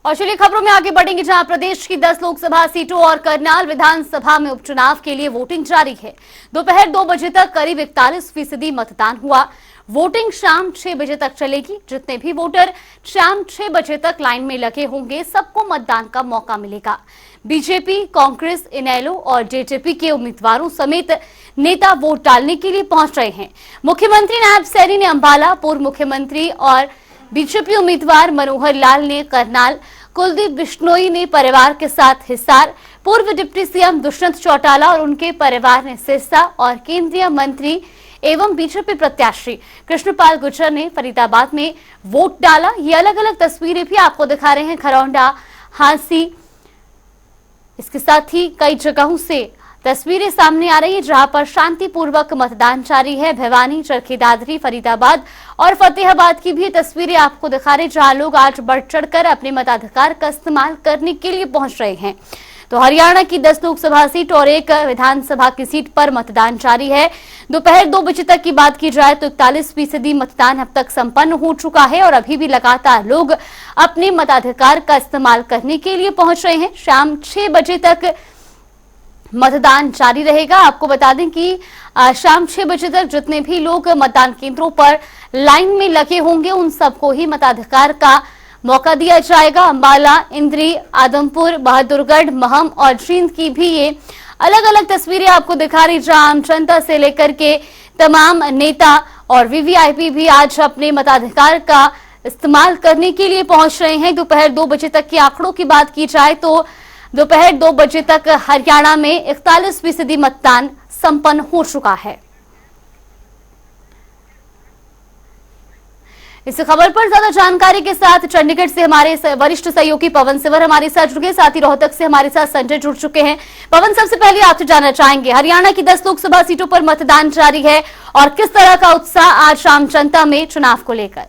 और चलिए खबरों में आगे बढ़ेंगे, जहां प्रदेश की 10 लोकसभा सीटों और करनाल विधानसभा में उपचुनाव के लिए वोटिंग जारी है। दोपहर 2 बजे तक करीब 41% मतदान हुआ। वोटिंग शाम 6 बजे तक चलेगी। जितने भी वोटर शाम 6 बजे तक लाइन में लगे होंगे, सबको मतदान का मौका मिलेगा। बीजेपी, कांग्रेस, इनेलो और जेजेपी के उम्मीदवारों समेत नेता वोट डालने के लिए पहुंच रहे हैं। मुख्यमंत्री नायब सैनी ने अंबाला, पूर्व मुख्यमंत्री और बीजेपी उम्मीदवार मनोहर लाल ने करनाल, कुलदीप बिश्नोई ने परिवार के साथ हिसार, पूर्व डिप्टी सीएम दुष्यंत चौटाला और उनके परिवार ने सिरसा और केंद्रीय मंत्री एवं बीजेपी प्रत्याशी कृष्णपाल गुर्जर ने फरीदाबाद में वोट डाला। ये अलग अलग तस्वीरें भी आपको दिखा रहे हैं। खरौंडा, हांसी, इसके साथ ही कई जगहों से तस्वीरें सामने आ रही है, जहां पर शांतिपूर्वक मतदान जारी है। भिवानी, चरखी दादरी, फरीदाबाद और फतेहाबाद की भी तस्वीरें आपको दिखा रहे, जहां लोग आज बढ़ चढ़कर अपने मताधिकार का इस्तेमाल करने के लिए पहुंच रहे हैं। तो हरियाणा की 10 लोकसभा सीट और 1 विधानसभा की सीट पर मतदान जारी है। दोपहर 2 बजे तक की बात की जाए तो 41% मतदान अब तक संपन्न हो चुका है और अभी भी लगातार लोग अपने मताधिकार का इस्तेमाल करने के लिए पहुंच रहे हैं। शाम 6 बजे तक मतदान जारी रहेगा। आपको बता दें कि शाम 6 बजे तक जितने भी लोग मतदान केंद्रों पर लाइन में लगे होंगे, उन सबको ही मताधिकार का मौका दिया जाएगा। अंबाला, इंद्री, आदमपुर, बहादुरगढ़, महम और जींद की भी ये अलग अलग तस्वीरें आपको दिखा रही, जहां आम जनता से लेकर के तमाम नेता और वीवीआईपी भी आज अपने मताधिकार का इस्तेमाल करने के लिए पहुंच रहे हैं। दोपहर 2 बजे तक के आंकड़ों की बात की जाए तो दोपहर 2 बजे तक हरियाणा में 41% मतदान संपन्न हो चुका है। इस खबर पर ज्यादा जानकारी के साथ चंडीगढ़ से हमारे वरिष्ठ सहयोगी पवन सिवर हमारे साथ जुड़ गए, साथ ही रोहतक से हमारे साथ संजय जुड़ चुके हैं। पवन, सबसे पहले आपसे जानना चाहेंगे, हरियाणा की 10 लोकसभा सीटों पर मतदान जारी है और किस तरह का उत्साह आज शाम जनता में चुनाव को लेकर?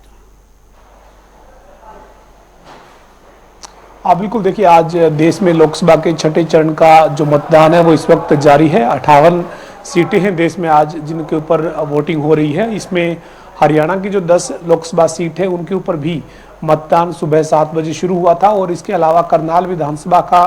बिल्कुल, देखिए आज देश में लोकसभा के छठे चरण का जो मतदान है वो इस वक्त जारी है। 58 सीटें हैं देश में आज जिनके ऊपर वोटिंग हो रही है। इसमें हरियाणा की जो 10 लोकसभा सीट है उनके ऊपर भी मतदान सुबह 7 बजे शुरू हुआ था और इसके अलावा करनाल विधानसभा का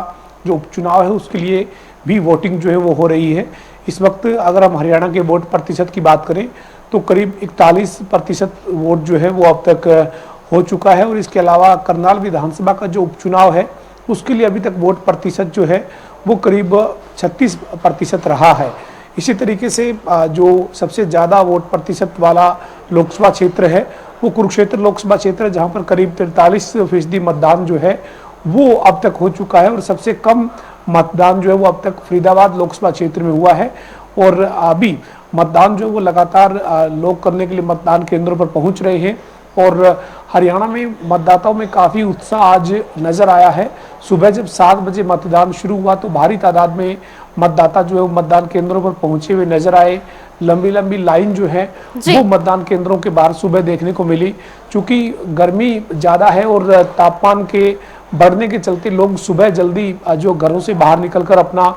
जो उपचुनाव है उसके लिए भी वोटिंग जो है वो हो रही है। इस वक्त अगर हम हरियाणा के वोट प्रतिशत की बात करें तो करीब 41% वोट जो है वो अब तक हो चुका है और इसके अलावा करनाल विधानसभा का जो उपचुनाव है उसके लिए अभी तक वोट प्रतिशत जो है वो करीब 36% रहा है। इसी तरीके से जो सबसे ज़्यादा वोट प्रतिशत वाला लोकसभा क्षेत्र है वो कुरुक्षेत्र लोकसभा क्षेत्र है, जहाँ पर करीब 43% मतदान जो है वो अब तक हो चुका है और सबसे कम मतदान जो है वो अब तक फरीदाबाद लोकसभा क्षेत्र में हुआ है। और अभी मतदान जो है वो लगातार लोग करने के लिए मतदान केंद्रों पर पहुँच रहे हैं और हरियाणा में मतदाताओं में काफ़ी उत्साह आज नज़र आया है। सुबह जब 7 बजे मतदान शुरू हुआ तो भारी तादाद में मतदाता जो है वो मतदान केंद्रों पर पहुंचे हुए नजर आए। लंबी लंबी लाइन जो है वो मतदान केंद्रों के बाहर सुबह देखने को मिली। चूँकि गर्मी ज़्यादा है और तापमान के बढ़ने के चलते लोग सुबह जल्दी जो घरों से बाहर निकलकर अपना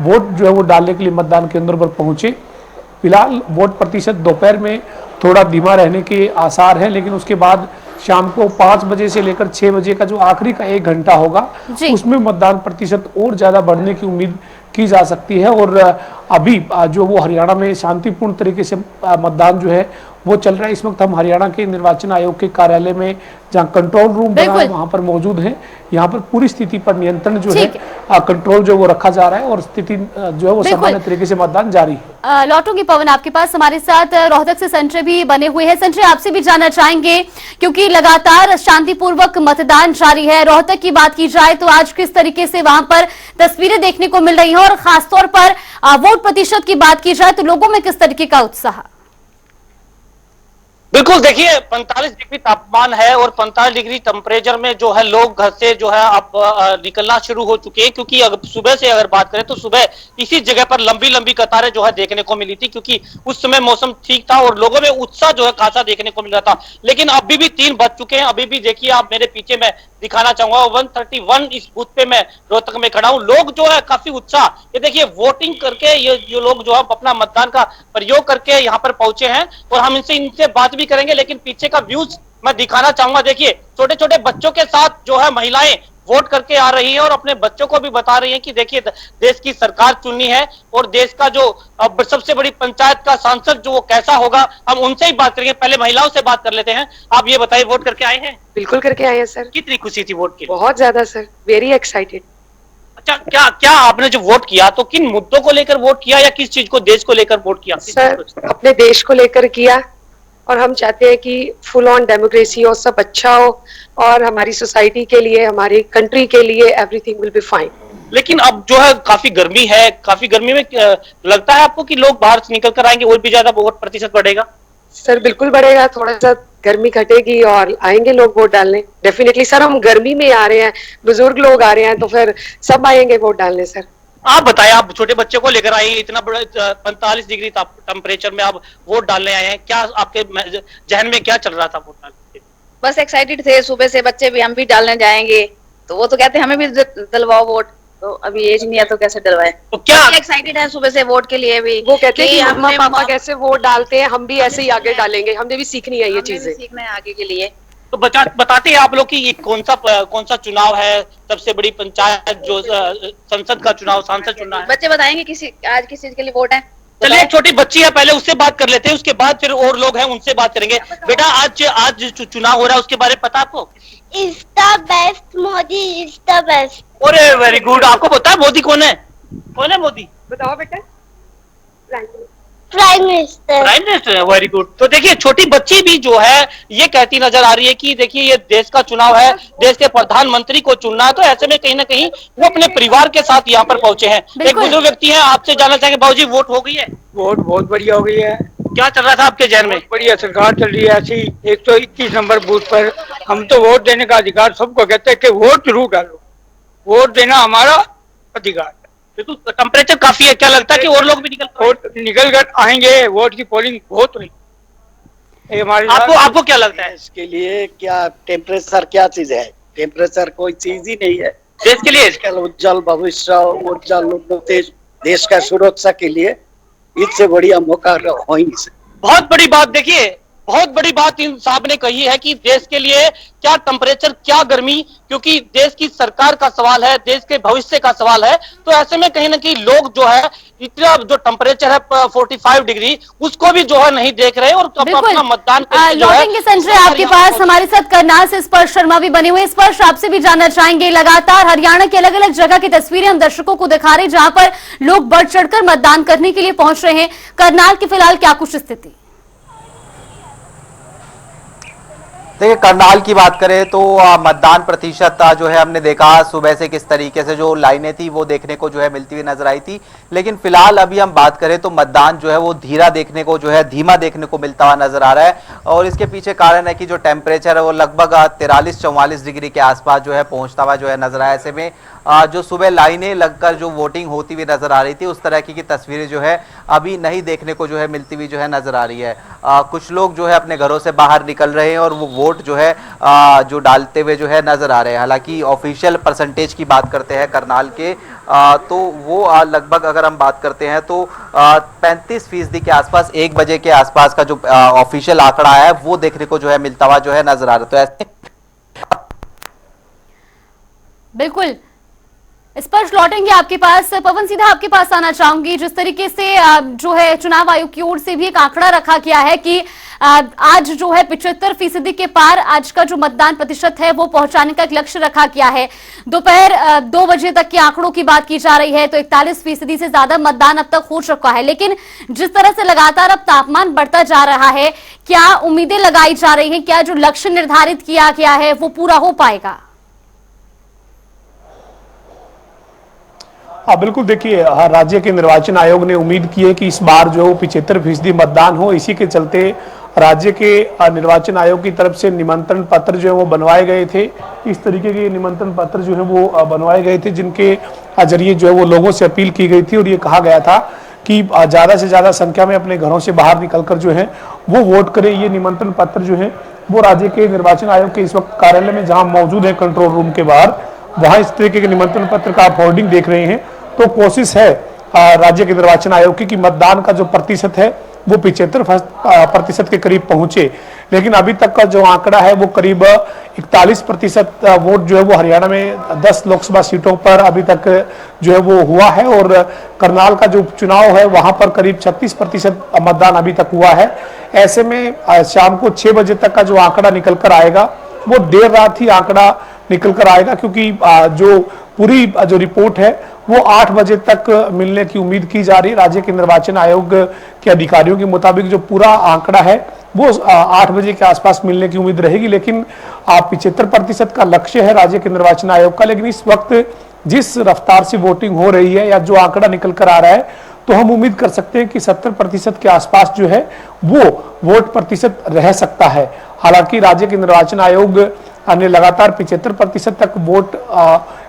वोट जो है वो डालने के लिए मतदान केंद्रों पर पहुँचे। फिलहाल वोट प्रतिशत दोपहर में थोड़ा धीमा रहने के आसार हैं, लेकिन उसके बाद शाम को 5 बजे से लेकर 6 बजे का जो आखिरी का 1 घंटा होगा उसमें मतदान प्रतिशत और ज़्यादा बढ़ने की उम्मीद की जा सकती है। और अभी जो वो हरियाणा में शांतिपूर्ण तरीके से मतदान जो है वो चल रहा है। इस वक्त हम हरियाणा के निर्वाचन आयोग के कार्यालय में जहां कंट्रोल रूम बना है वहां पर मौजूद हैं। यहाँ पर पूरी स्थिति पर नियंत्रण जो है कंट्रोल जो वो रखा जा रहा है और स्थिति जो है वो सामान्य तरीके से मतदान जारी है। लौटूंगी पवन आपके पास, हमारे साथ रोहतक से संजय भी बने हुए हैं। संजय, आपसे भी जानना चाहेंगे क्योंकि लगातार शांतिपूर्वक मतदान जारी है, रोहतक की बात की जाए तो आज किस तरीके से वहां पर तस्वीरें देखने को मिल रही हैं और खासतौर पर वोट प्रतिशत की बात की जाए तो लोगों में किस तरीके का उत्साह? बिल्कुल, देखिए 45 डिग्री तापमान है और 45 डिग्री टेम्परेचर में जो है लोग घर से जो है अब निकलना शुरू हो चुके हैं। क्योंकि अगर सुबह से अगर बात करें तो सुबह इसी जगह पर लंबी लंबी कतारें जो है देखने को मिली थी, क्योंकि उस समय मौसम ठीक था और लोगों में उत्साह जो है खासा देखने को मिल रहा था। लेकिन अभी भी 3 बज चुके हैं। अभी भी देखिए आप मेरे पीछे मैं दिखाना चाहूंगा 131 इस बूथ पे मैं रोहतक में खड़ा हूं। लोग जो है काफी उत्साह, ये देखिए वोटिंग करके ये लोग जो है अपना मतदान का प्रयोग करके यहाँ पर पहुंचे हैं और हम इनसे बात भी करेंगे। लेकिन पीछे का व्यूज मैं दिखाना चाहूंगा। देखिए छोटे छोटे बच्चों के साथ जो है महिलाएं वोट करके आ रही है और अपने बच्चों को भी बता रही है कि देखिए देश की सरकार चुननी है और देश का जो अब सबसे बड़ी पंचायत का सांसद जो वो कैसा होगा, हम उनसे ही बात करेंगे। पहले महिलाओं से बात कर लेते हैं। आप ये बताइए, वोट करके आए हैं? बिल्कुल करके आए हैं सर। कितनी खुशी थी वोट के लिए? बहुत ज्यादा सर, वेरी एक्साइटेड। अच्छा, क्या क्या आपने जो वोट किया तो किन मुद्दों को लेकर वोट किया या किस चीज को, देश को लेकर वोट किया? सर अपने देश को लेकर किया और हम चाहते हैं कि फुल ऑन डेमोक्रेसी हो, सब अच्छा हो और हमारी सोसाइटी के लिए, हमारी कंट्री के लिए एवरीथिंग विल बी फाइन। लेकिन अब जो है काफी गर्मी है, काफी गर्मी में लगता है आपको कि लोग बाहर से निकल कर आएंगे और भी ज्यादा वोट प्रतिशत बढ़ेगा? सर बिल्कुल बढ़ेगा, थोड़ा सा गर्मी घटेगी और आएंगे लोग वोट डालने डेफिनेटली। सर हम गर्मी में आ रहे हैं, बुजुर्ग लोग आ रहे हैं, तो फिर सब आएंगे वोट डालने। सर आप बताएं, आप छोटे बच्चे को लेकर आई, इतना बड़ा 45 डिग्री टेम्परेचर में आप वोट डालने आए हैं, क्या आपके जहन में क्या चल रहा था वोट डालने? बस एक्साइटेड थे, सुबह से बच्चे भी हम भी डालने जाएंगे, तो वो तो कहते हैं हमें भी डलवाओ वोट, तो अभी एज नहीं है तो कैसे डलवाए। तो क्या एक्साइटेड है सुबह से वोट के लिए भी। वो कहते हैं कि मम्मा पापा कैसे वोट डालते हैं, हम भी ऐसे ही आगे डालेंगे, हमने भी सीखनी है ये चीजें, सीखना है आगे के लिए। तो बताते हैं आप लोग कि ये कौन सा चुनाव है, सबसे बड़ी पंचायत जो संसद का चुनाव, सांसद चुनना है? बच्चे बताएंगे आज किस चीज के लिए वोट है। चलिए, एक छोटी बच्ची है, पहले उससे बात कर लेते हैं, उसके बाद फिर और लोग हैं उनसे बात करेंगे। बेटा, आज चुनाव हो रहा है, उसके बारे में पता आपको? Is the best, Modi is the best. अरे वेरी गुड। आपको पता है मोदी कौन है? कौन है मोदी? बताओ बेटा। Prime minister. प्राइम मिनिस्टर है, वेरी गुड। तो देखिए, छोटी बच्ची भी जो है ये कहती नजर आ रही है कि देखिए ये देश का चुनाव है, देश के प्रधानमंत्री को चुनना है, तो ऐसे में कहीं ना कहीं वो अपने परिवार के साथ यहाँ पर पहुंचे हैं। एक बुजुर्ग व्यक्ति है, आपसे जानना चाहेंगे, बाबूजी वोट हो गई है? वोट बहुत बढ़िया हो गई है। क्या चल रहा था आपके जहन में? बढ़िया सरकार चल रही है ऐसी। 121 नंबर बूथ पर हम तो वोट देने का अधिकार सबको कहते हैं कि वोट जरूर डालो, वोट देना हमारा अधिकार है। तो टेम्परेचर काफी है, क्या लगता है कि और लोग भी निकल कर आएंगे? वोट की पोलिंग बहुत हुई हमारे। आपको क्या लगता है इसके लिए? क्या टेम्परेचर क्या चीज है? टेम्परेचर कोई चीज ही नहीं है देश के लिए। उज्जवल भविष्य, उज्जवल देश का सुरक्षा के लिए इससे बढ़िया मौका हो ही नहीं सकता। बहुत बड़ी बात, देखिए बहुत बड़ी बात इन साहब ने कही है कि देश के लिए क्या टेम्परेचर, क्या गर्मी, क्योंकि देश की सरकार का सवाल है, देश के भविष्य का सवाल है। तो ऐसे में कहीं ना कहीं लोग जो है इतना जो टेम्परेचर है 45 डिग्री, उसको भी जो है नहीं देख रहे और अपना मतदान लौटेंगे। संजय आपके पास हमारे साथ करनाल से स्पर्श शर्मा भी बने हुए। स्पर्श, आपसे भी जानना चाहेंगे, लगातार हरियाणा के अलग अलग जगह की तस्वीरें हम दर्शकों को दिखा रहे हैं जहां पर लोग बढ़ चढ़कर मतदान करने के लिए पहुंच रहे हैं। करनाल की फिलहाल क्या कुछ स्थिति? देखिए, करनाल की बात करें तो मतदान प्रतिशत जो है हमने देखा सुबह से किस तरीके से जो लाइनें थी वो देखने को जो है मिलती हुई नजर आई थी। लेकिन फिलहाल अभी हम बात करें तो मतदान जो है वो धीमा देखने को मिलता हुआ नजर आ रहा है। और इसके पीछे कारण है कि जो टेम्परेचर है वो लगभग 43-44 डिग्री के आसपास जो है पहुंचता हुआ जो है नजर आया। ऐसे में जो सुबह लाइनें लगकर जो वोटिंग होती हुई नजर आ रही थी उस तरह की तस्वीरें जो है अभी नहीं देखने को जो है मिलती हुई जो है नजर आ रही है। कुछ लोग जो है अपने घरों से बाहर निकल रहे हैं और वो वोट जो है जो डालते हुए जो है नजर आ रहे हैं। हालांकि ऑफिशियल परसेंटेज की बात करते हैं करनाल के तो वो लगभग अगर हम बात करते हैं तो 35% के आसपास 1 बजे के आसपास का जो ऑफिशियल आंकड़ा है वो देखने को जो है मिलता हुआ जो है नजर आ रहा है। तो ऐसे बिल्कुल स्पर्श, लौटेंगे आपके पास। पवन, सीधा आपके पास आना चाहूंगी। जिस तरीके से जो है चुनाव आयोग की ओर से भी एक आंकड़ा रखा गया है कि आज जो है 75% के पार आज का जो मतदान प्रतिशत है वो पहुंचाने का एक लक्ष्य रखा गया है। दोपहर 2 बजे तक के आंकड़ों की बात की जा रही है तो 41% से ज्यादा मतदान अब तक हो चुका है। लेकिन जिस तरह से लगातार अब तापमान बढ़ता जा रहा है, क्या उम्मीदें लगाई जा रही है, क्या जो लक्ष्य निर्धारित किया गया है वो पूरा हो पाएगा? हाँ बिल्कुल, देखिए राज्य के निर्वाचन आयोग ने उम्मीद की है कि इस बार जो 75% मतदान हो। इसी के चलते राज्य के निर्वाचन आयोग की तरफ से निमंत्रण पत्र जो है वो बनवाए गए थे। इस तरीके के निमंत्रण पत्र जो है वो बनवाए गए थे जिनके जरिए जो है वो लोगों से अपील की गई थी और ये कहा गया था कि ज़्यादा से ज़्यादा संख्या में अपने घरों से बाहर निकलकर जो है वो वोट करें। ये निमंत्रण पत्र जो है वो राज्य के निर्वाचन आयोग के इस वक्त कार्यालय में जहाँ मौजूद है कंट्रोल रूम के बाहर, वहाँ इस तरीके के निमंत्रण पत्र का आप होर्डिंग देख रहे हैं। तो कोशिश है राज्य के निर्वाचन आयोग की कि मतदान का जो प्रतिशत है वो 75% के करीब पहुंचे। लेकिन अभी तक का जो आंकड़ा है वो करीब 41% वोट जो है वो हरियाणा में 10 लोकसभा सीटों पर अभी तक जो है वो हुआ है, और करनाल का जो उपचुनाव है वहां पर करीब 36% मतदान अभी तक हुआ है। ऐसे में शाम को 6 बजे तक का जो आंकड़ा निकल कर आएगा वो देर रात ही आंकड़ा निकल कर आएगा, क्योंकि जो पूरी जो रिपोर्ट है वो 8 बजे तक मिलने की उम्मीद की जा रही है। राज्य के निर्वाचन आयोग के अधिकारियों के मुताबिक जो पूरा आंकड़ा है वो 8 बजे के आसपास मिलने की उम्मीद रहेगी, लेकिन 75% का लक्ष्य है राज्य के निर्वाचन आयोग का। लेकिन इस वक्त जिस रफ्तार से वोटिंग हो रही है या जो आंकड़ा निकल कर आ रहा है, तो हम उम्मीद कर सकते हैं कि 70% के आसपास जो है वो वोट प्रतिशत रह सकता है। हालांकि राज्य के निर्वाचन आयोग ने लगातार 75% तक वोट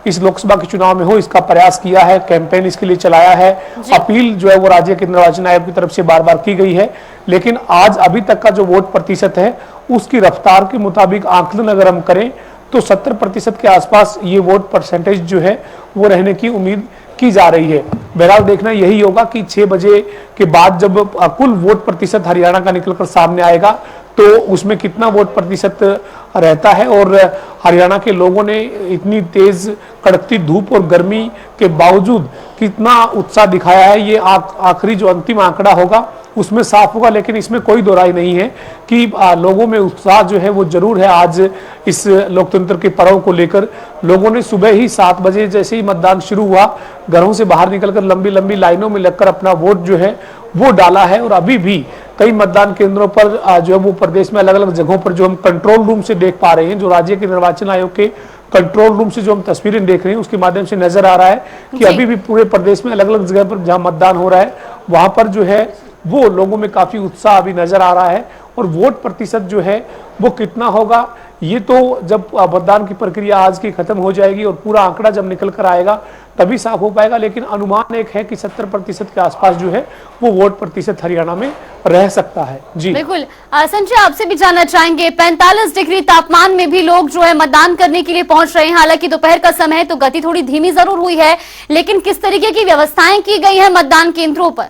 इस लोकसभा के चुनाव में हो इसका प्रयास किया है, कैंपेन इसके लिए चलाया है, अपील जो है वो राज्य के निर्वाचन आयोग की तरफ से बार बार की गई है। लेकिन आज अभी तक का जो वोट प्रतिशत है उसकी रफ्तार के मुताबिक आंकलन अगर हम करें तो 70% के आसपास ये वोट परसेंटेज जो है वो रहने की उम्मीद की जा रही है। बहरहाल देखना यही होगा कि 6 बजे के बाद जब कुल वोट प्रतिशत हरियाणा का निकलकर सामने आएगा तो उसमें कितना वोट प्रतिशत रहता है, और हरियाणा के लोगों ने इतनी तेज कड़कती धूप और गर्मी के बावजूद कितना उत्साह दिखाया है, ये आखिरी जो अंतिम आंकड़ा होगा उसमें साफ होगा। लेकिन इसमें कोई दो राय नहीं है कि लोगों में उत्साह जो है वो जरूर है। आज इस लोकतंत्र के पर्व को लेकर लोगों ने सुबह ही 7 बजे जैसे ही मतदान शुरू हुआ घरों से बाहर निकलकर लंबी लंबी लाइनों में लगकर अपना वोट जो है वो डाला है। और अभी भी कई मतदान केंद्रों पर जो है वो प्रदेश में अलग अलग जगहों पर जो हम कंट्रोल रूम से देख पा रहे हैं, जो राज्य के निर्वाचन आयोग के कंट्रोल रूम से जो हम तस्वीरें देख रहे हैं उसके माध्यम से नजर आ रहा है कि अभी भी पूरे प्रदेश में अलग अलग जगह पर जहां मतदान हो रहा है वहां पर जो है वो लोगों में काफी उत्साह अभी नजर आ रहा है। और वोट प्रतिशत जो है वो कितना होगा ये तो जब मतदान की प्रक्रिया आज की खत्म हो जाएगी और पूरा आंकड़ा जब निकल कर आएगा तभी साफ हो पाएगा। लेकिन अनुमान एक है कि 70% के आसपास जो है वो वोट प्रतिशत हरियाणा में रह सकता है। जी बिल्कुल। संजय, आपसे भी जानना चाहेंगे, 45 डिग्री तापमान में भी लोग जो है मतदान करने के लिए पहुंच रहे हैं। हालांकि दोपहर का समय है तो गति थोड़ी धीमी जरूर हुई है, लेकिन किस तरीके की व्यवस्थाएं की गई है मतदान केंद्रों पर?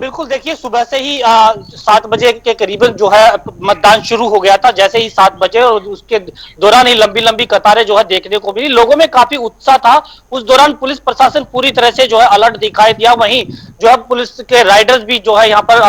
बिल्कुल, देखिए सुबह से ही 7 बजे के करीबन जो है मतदान शुरू हो गया था। जैसे ही 7 बजे और उसके दौरान ही लंबी लंबी कतारें जो है देखने को मिली। लोगों में काफी उत्साह था। उस दौरान पुलिस प्रशासन पूरी तरह से जो है अलर्ट दिखाई दिया। वहीं जो है पुलिस के राइडर्स भी जो है यहाँ पर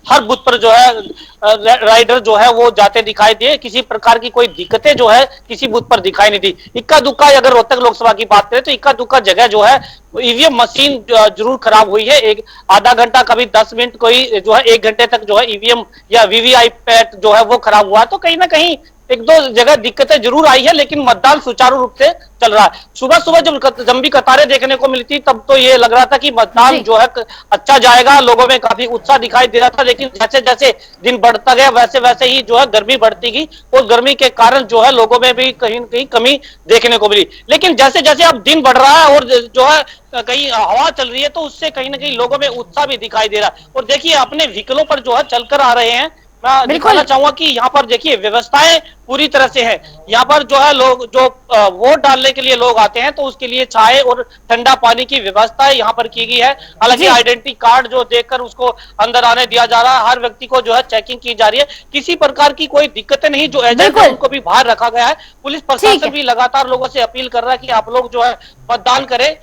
हर बूथ पर जो है राइडर जो है वो जाते दिखाई दिए। किसी प्रकार की कोई दिक्कतें जो है किसी बूथ पर दिखाई नहीं दी। इक्का दुक्का अगर रोहतक लोकसभा की बात करें तो इक्का दुक्का जगह जो है ईवीएम मशीन जरूर खराब हुई है। एक आधा घंटा कभी 10 मिनट कोई जो है 1 घंटे तक जो है ईवीएम या वीवीआई पैट जो है वो खराब हुआ। तो कहीं ना कहीं 1-2 जगह दिक्कतें जरूर आई है, लेकिन मतदान सुचारू रूप से चल रहा है। सुबह सुबह जब लंबी कतारें देखने को मिली थी तब तो ये लग रहा था कि मतदान जो है अच्छा जाएगा। लोगों में काफी उत्साह दिखाई दे रहा था। लेकिन जैसे जैसे दिन बढ़ता गया वैसे वैसे ही जो है गर्मी बढ़ती गई और गर्मी के कारण जो है लोगों में भी कहीं न कहीं कमी देखने को मिली। लेकिन जैसे जैसे अब दिन बढ़ रहा है और जो है कहीं हवा चल रही है तो उससे कहीं ना कहीं लोगों में उत्साह भी दिखाई दे रहा है। और देखिए अपने व्हीकलों पर जो है चलकर आ रहे हैं। मैं दिखाना चाहूंगा कि यहाँ पर देखिए व्यवस्थाएं पूरी तरह से है। यहाँ पर जो है लोग जो वोट डालने के लिए लोग आते हैं तो उसके लिए चाय और ठंडा पानी की व्यवस्था यहाँ पर की गई है। हालांकि आइडेंटिटी कार्ड जो देखकर उसको अंदर आने दिया जा रहा है। हर व्यक्ति को जो है चेकिंग की जा रही है। किसी प्रकार की कोई दिक्कतें नहीं। जो एजेंट है उनको भी बाहर रखा गया है। पुलिस प्रशासन भी लगातार लोगों से अपील कर रहा है कि आप लोग जो है मतदान करें।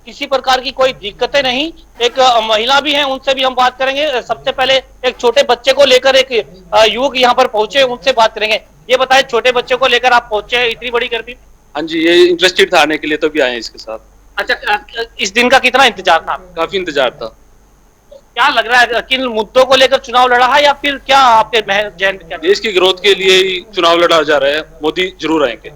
किसी प्रकार की कोई दिक्कतें नहीं। एक महिला भी हैं, उनसे भी हम बात करेंगे। सबसे पहले एक छोटे बच्चे को लेकर एक युवक यहाँ पर पहुंचे, उनसे बात करेंगे। ये बताएं, छोटे बच्चे को लेकर आप पहुंचे इतनी बड़ी गर्मी? हाँ जी, ये इंटरेस्टेड था आने के लिए तो भी आए हैं इसके साथ। अच्छा, इस दिन का कितना इंतजार था? काफी इंतजार था। क्या लग रहा है, किन मुद्दों को लेकर चुनाव लड़ा है या फिर क्या आपके जहन में? देश की ग्रोथ के लिए ही चुनाव लड़ा जा रहा है। मोदी जरूर आएंगे।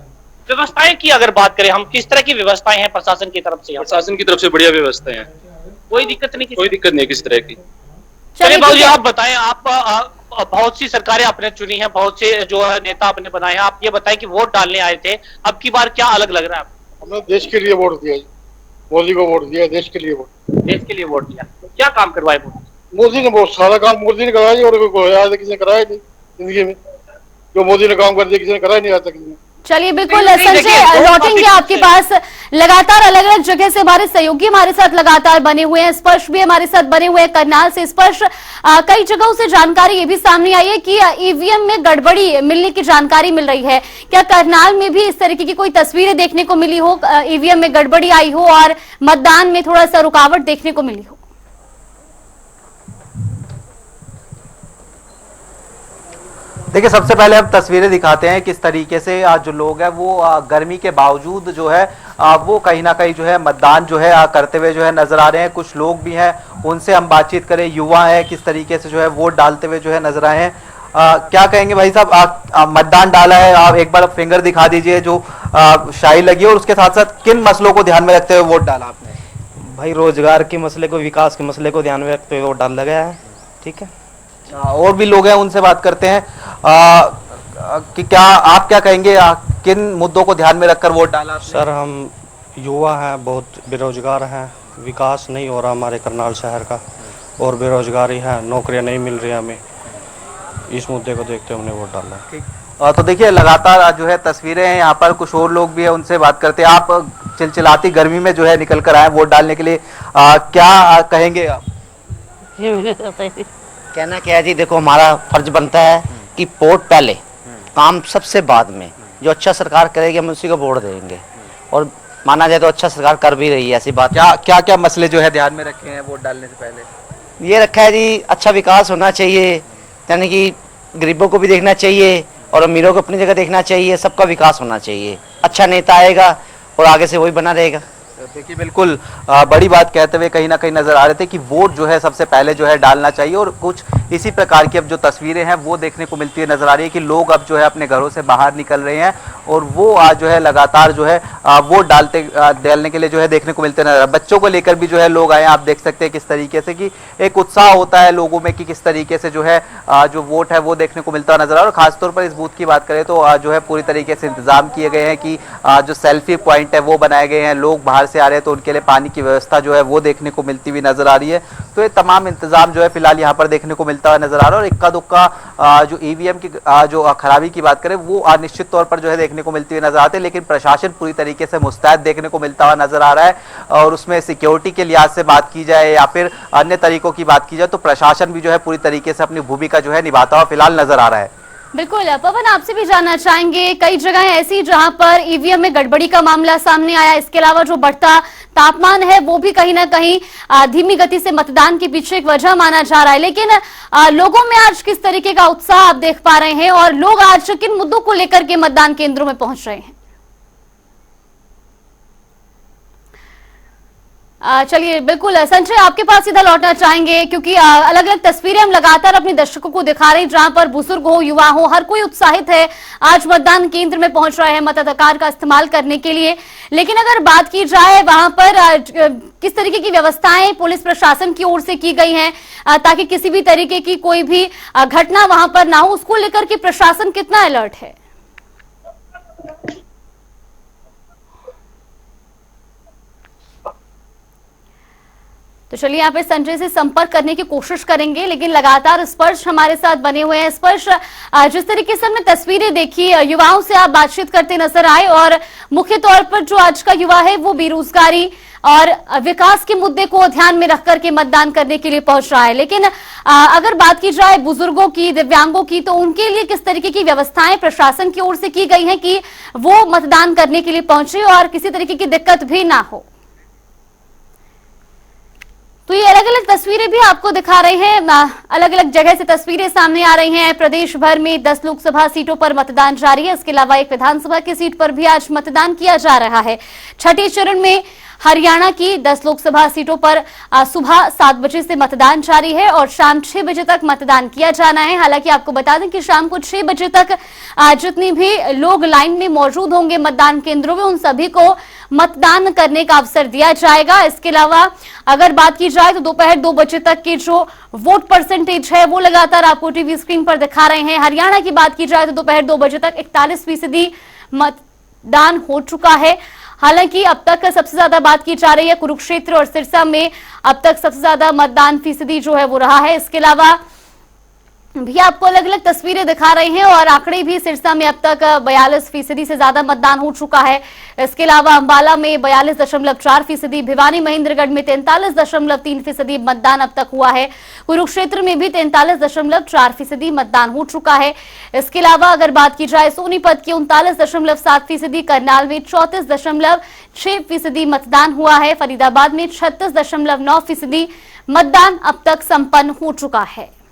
व्यवस्थाएं की अगर बात करें हम, किस तरह की व्यवस्थाएं हैं प्रशासन की तरफ से? प्रशासन की तरफ से बढ़िया व्यवस्थाएं हैं। कोई दिक्कत नहीं? कोई दिक्कत नहीं किसी तरह की। चलिए बाबू जी, आप बताएं, आप बहुत सी सरकारें आपने चुनी है, बहुत से जो है नेता आपने बनाए हैं। आप ये बताएं कि वोट डालने आए थे, अब की बार क्या अलग लग रहा है? हमने देश के लिए वोट दिया, मोदी को वोट दिया, देश के लिए वोट दिया। क्या काम करवाए मोदी ने? बहुत सारा काम मोदी ने कराया और किसी ने कराया नहीं जिंदगी में। जो मोदी ने काम कर दिया किसी ने कराया नहीं आज तक। चलिए बिल्कुल संजय, लौटेंगे आपके पास, लगातार अलग अलग जगह से हमारे सहयोगी हमारे साथ लगातार बने हुए हैं, स्पर्श भी हमारे साथ बने हुए हैं करनाल से। स्पर्श, कई जगहों से जानकारी ये भी सामने आई है कि ईवीएम में गड़बड़ी मिलने की जानकारी मिल रही है। क्या करनाल में भी इस तरीके की कोई तस्वीरें देखने को मिली हो, ईवीएम में गड़बड़ी आई हो और मतदान में थोड़ा सा रुकावट देखने को मिली हो? देखिए, सबसे पहले हम तस्वीरें दिखाते हैं किस तरीके से जो लोग हैं वो गर्मी के बावजूद जो है वो कहीं ना कहीं जो है मतदान जो है करते हुए जो है नजर आ रहे हैं। कुछ लोग भी हैं, उनसे हम बातचीत करें। युवा है, किस तरीके से जो है वोट डालते हुए जो है नजर आए हैं। क्या कहेंगे भाई साहब, मतदान डाला है, आप एक बार फिंगर दिखा दीजिए जो शाही लगी है, और उसके साथ साथ किन मसलों को ध्यान में रखते हुए वोट डाला आपने? भाई रोजगार के मसले को, विकास के मसले को ध्यान में रखते हुए वोट डाला गया है। ठीक है, और भी लोग हैं, उनसे बात करते हैं कि क्या आप क्या कहेंगे, किन मुद्दों को ध्यान में रखकर वोट डाला? सर, हम युवा हैं, बहुत बेरोजगार हैं, विकास नहीं हो रहा हमारे करनाल शहर का, और बेरोजगारी है, नौकरियां नहीं मिल रही हमें। इस मुद्दे को देखते हुए हमने वोट डाला। तो देखिए, लगातार जो है तस्वीरें हैं, यहाँ पर कुछ और लोग भी हैं, उनसे बात करते हैं। आप चिलचिलाती गर्मी में जो है निकल कर आए वोट डालने के लिए, क्या कहेंगे आप? कहना क्या है जी, देखो हमारा फर्ज बनता है कि वोट पहले, काम सबसे बाद में। जो अच्छा सरकार करेगी हम उसी को वोट देंगे, और माना जाए तो अच्छा सरकार कर भी रही है, ऐसी बात। क्या क्या मसले जो है ध्यान में रखे हैं वोट डालने से पहले? ये रखा है जी, अच्छा विकास होना चाहिए, यानी कि गरीबों को भी देखना चाहिए और अमीरों को अपनी जगह देखना चाहिए, सबका विकास होना चाहिए। अच्छा नेता आएगा और आगे से वही बना रहेगा। देखिए, बिल्कुल बड़ी बात कहते हुए कहीं ना कहीं नजर आ रहे थे कि वोट जो है सबसे पहले जो है डालना चाहिए, और कुछ इसी प्रकार की अब जो तस्वीरें हैं वो देखने को मिलती है नजर आ रही है कि लोग अब जो है अपने घरों से बाहर निकल रहे हैं, और वो आज जो है लगातार जो है वोट डालने के लिए जो है देखने को मिलते नजर। बच्चों को लेकर भी जो है लोग आए, आप देख सकते हैं किस तरीके से कि एक उत्साह होता है लोगों में कि किस तरीके से जो है जो वोट है वो देखने को मिलता नजर आ रहा है। और खासतौर पर इस बूथ की बात करें तो जो है पूरी तरीके से इंतजाम किए गए हैं कि जो सेल्फी पॉइंट है वो बनाए गए हैं। लोग बाहर से आ रहे हैं तो उनके लिए पानी की व्यवस्था जो है वो देखने को मिलती हुई नजर आ रही है। तो ये तमाम इंतजाम जो है फिलहाल यहाँ पर देखने को मिलता हुआ नजर आ रहा है। और इक्का दुक्का जो ईवीएम की जो खराबी की बात करें वो निश्चित तौर पर जो है देखने को मिलती हुई नजर आती है, लेकिन प्रशासन पूरी तरीके से मुस्तैद देखने को मिलता हुआ नजर आ रहा है। और उसमें सिक्योरिटी के लिहाज से बात की जाए या फिर अन्य तरीकों की बात की जाए तो प्रशासन भी जो है पूरी तरीके से अपनी भूमिका जो है निभाता हुआ फिलहाल नजर आ रहा है। बिल्कुल पवन, आपसे भी जानना चाहेंगे, कई जगह ऐसी जहां पर ईवीएम में गड़बड़ी का मामला सामने आया, इसके अलावा जो बढ़ता तापमान है वो भी कहीं ना कहीं धीमी गति से मतदान के पीछे एक वजह माना जा रहा है, लेकिन लोगों में आज किस तरीके का उत्साह आप देख पा रहे हैं और लोग आज किन मुद्दों को लेकर के मतदान केंद्रों में पहुंच रहे हैं? चलिए, बिल्कुल संजय, आपके पास सीधा लौटना चाहेंगे क्योंकि अलग अलग तस्वीरें हम लगातार अपने दर्शकों को दिखा रहे हैं जहां पर बुजुर्ग हो, युवा हो, हर कोई उत्साहित है, आज मतदान केंद्र में पहुंच रहा है मताधिकार का इस्तेमाल करने के लिए। लेकिन अगर बात की जाए वहां पर किस तरीके की व्यवस्थाएं पुलिस प्रशासन की ओर से की गई हैं ताकि किसी भी तरीके की कोई भी घटना वहां पर ना हो, उसको लेकर के प्रशासन कितना अलर्ट है? तो चलिए यहाँ पे संजय से संपर्क करने की कोशिश करेंगे, लेकिन लगातार स्पर्श हमारे साथ बने हुए हैं। स्पर्श, जिस तरीके से हमने तस्वीरें देखी, युवाओं से आप बातचीत करते नजर आए और मुख्य तौर पर जो आज का युवा है वो बेरोजगारी और विकास के मुद्दे को ध्यान में रख करके मतदान करने के लिए पहुंच रहा है। लेकिन अगर बात की जाए बुजुर्गों की, दिव्यांगों की, तो उनके लिए किस तरीके की व्यवस्थाएं प्रशासन की ओर से की गई हैं कि वो मतदान करने के लिए पहुंचे और किसी तरीके की दिक्कत भी ना हो? तो ये अलग अलग तस्वीरें भी आपको दिखा रहे हैं, अलग अलग जगह से तस्वीरें सामने आ रही हैं। प्रदेश भर में 10 लोकसभा सीटों पर मतदान जारी है, इसके अलावा एक विधानसभा की सीट पर भी आज मतदान किया जा रहा है। छठे चरण में हरियाणा की 10 लोकसभा सीटों पर सुबह 7 बजे से मतदान जारी है और शाम 6 बजे तक मतदान किया जाना है। हालांकि आपको बता दें कि शाम को 6 बजे तक जितने भी लोग लाइन में मौजूद होंगे मतदान केंद्रों में, उन सभी को मतदान करने का अवसर दिया जाएगा। इसके अलावा अगर बात की जाए तो दोपहर 2 बजे तक की जो वोट परसेंटेज है वो लगातार आपको टीवी स्क्रीन पर दिखा रहे हैं। हरियाणा की बात की जाए तो दोपहर 2 बजे तक 41% मतदान हो चुका है। हालांकि अब तक सबसे ज्यादा बात की जा रही है कुरुक्षेत्र और सिरसा में, अब तक सबसे ज्यादा मतदान फीसदी जो है वो रहा है। इसके अलावा भी आपको अलग अलग तस्वीरें दिखा रहे हैं और आंकड़े भी सिरसा में अब तक 42% से ज्यादा मतदान हो चुका है। इसके अलावा अंबाला में 42.4%, भिवानी महेंद्रगढ़ में 43.3% मतदान अब तक हुआ है। कुरुक्षेत्र में भी 43.4% मतदान हो चुका है। इसके अलावा अगर बात की जाए सोनीपत की 39.7%, करनाल में 34.6% मतदान हुआ है। फरीदाबाद में 36.9% मतदान अब तक संपन्न हो चुका है।